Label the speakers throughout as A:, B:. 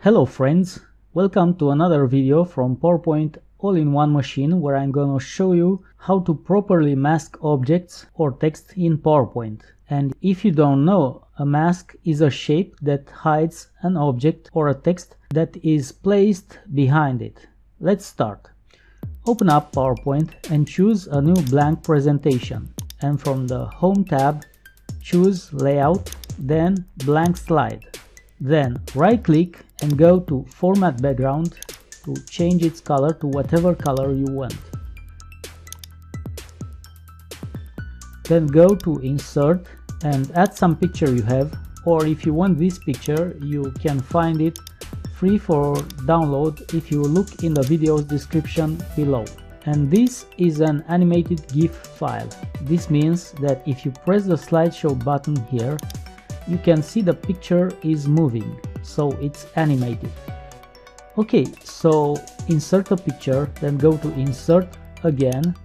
A: Hello friends, welcome to another video from PowerPoint All-in-One Machine, where I'm gonna show you how to properly mask objects or text in PowerPoint. And if you don't know, a mask is a shape that hides an object or a text that is placed behind it. Let's start. Open up PowerPoint and choose a new blank presentation, and from the Home tab choose Layout, then Blank Slide. Then right-click and go to Format Background to change its color to whatever color you want. Then go to Insert and add some picture you have, or if you want this picture, you can find it free for download if you look in the video's description below. And this is an animated GIF file. This means that if you press the slideshow button here, you can see the picture is moving, so it's animated. Okay, so insert a picture, then go to Insert again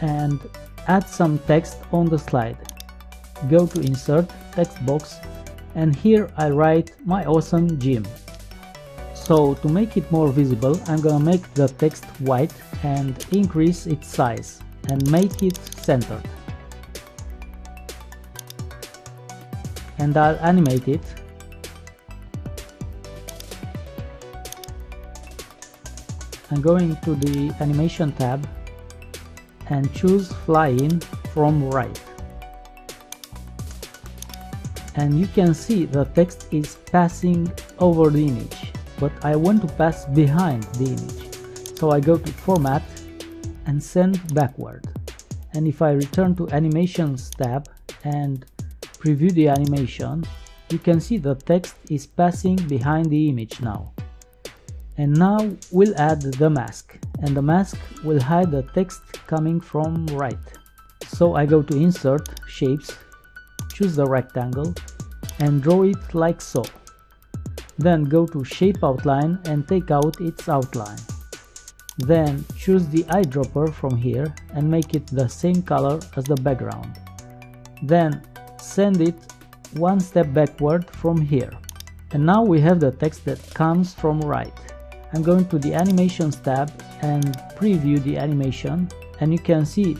A: and add some text on the slide. Go to Insert, Text Box, and here I write "My awesome gym." So to make it more visible, I'm gonna make the text white and increase its size and make it centered. And I'll animate it. I'm going to the Animation tab and choose Fly In from right. And you can see the text is passing over the image, but I want to pass behind the image. So I go to Format and Send Backward. And if I return to Animations tab and preview the animation, you can see the text is passing behind the image now. And now we'll add the mask, and the mask will hide the text coming from right. So I go to Insert, Shapes, choose the rectangle and draw it like so. Then go to Shape Outline and take out its outline. Then choose the eyedropper from here and make it the same color as the background. Then send it one step backward from here. And now we have the text that comes from right. I'm going to the Animations tab and preview the animation, and you can see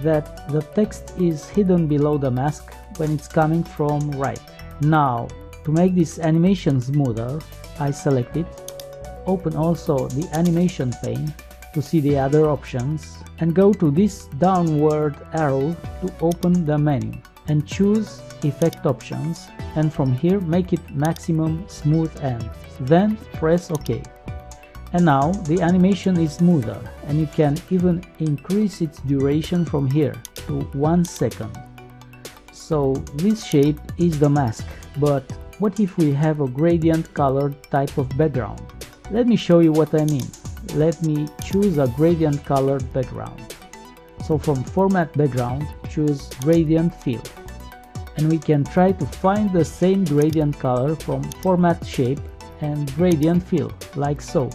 A: that the text is hidden below the mask when it's coming from right. Now, to make this animation smoother, I select it, open also the animation pane to see the other options, and go to this downward arrow to open the menu and choose Effect Options, and from here make it Maximum Smooth End. Then press OK. And now the animation is smoother, and you can even increase its duration from here to 1 second. So this shape is the mask, but what if we have a gradient colored type of background? Let me show you what I mean. Let me choose a gradient colored background. So from Format Background, choose Gradient Fill. And we can try to find the same gradient color from Format Shape and Gradient Fill, like so.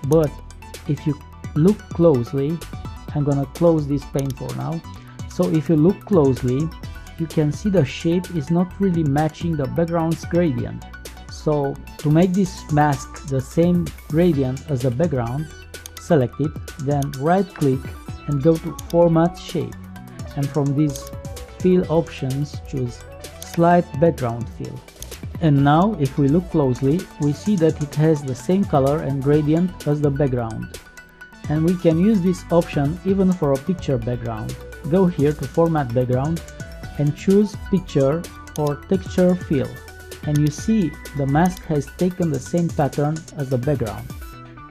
A: But if you look closely, I'm gonna close this pane for now. So if you look closely, you can see the shape is not really matching the background's gradient. So to make this mask the same gradient as the background, select it, then right click and go to Format Shape. And from these fill options, choose Slide Background Fill. And now if we look closely, we see that it has the same color and gradient as the background. And we can use this option even for a picture background. Go here to Format Background and choose Picture or Texture Fill. And you see the mask has taken the same pattern as the background.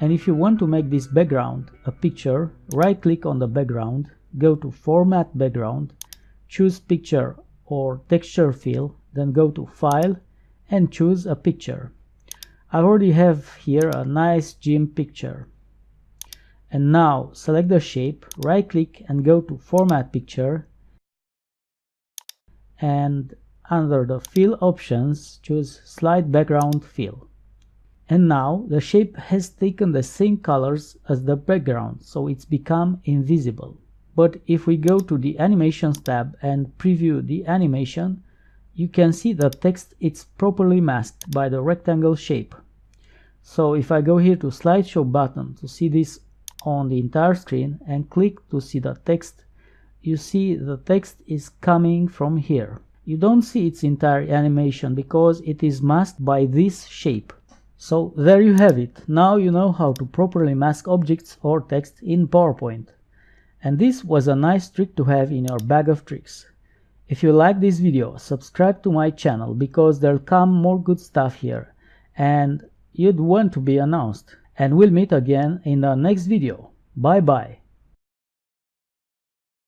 A: And if you want to make this background a picture, right click on the background, go to Format Background, choose Picture or Texture Fill, then go to File and choose a picture. I already have here a nice gym picture. And now select the shape, right click and go to Format Picture, and under the Fill options choose Slide Background Fill. And now the shape has taken the same colors as the background, so it's become invisible. But if we go to the Animations tab and preview the animation, you can see the text is properly masked by the rectangle shape. So if I go here to slideshow button to see this on the entire screen and click to see the text, you see the text is coming from here. You don't see its entire animation because it is masked by this shape. So there you have it. Now you know how to properly mask objects or text in PowerPoint. And this was a nice trick to have in your bag of tricks. If you like this video, subscribe to my channel because there'll come more good stuff here and you'd want to be announced. And we'll meet again in the next video. Bye bye.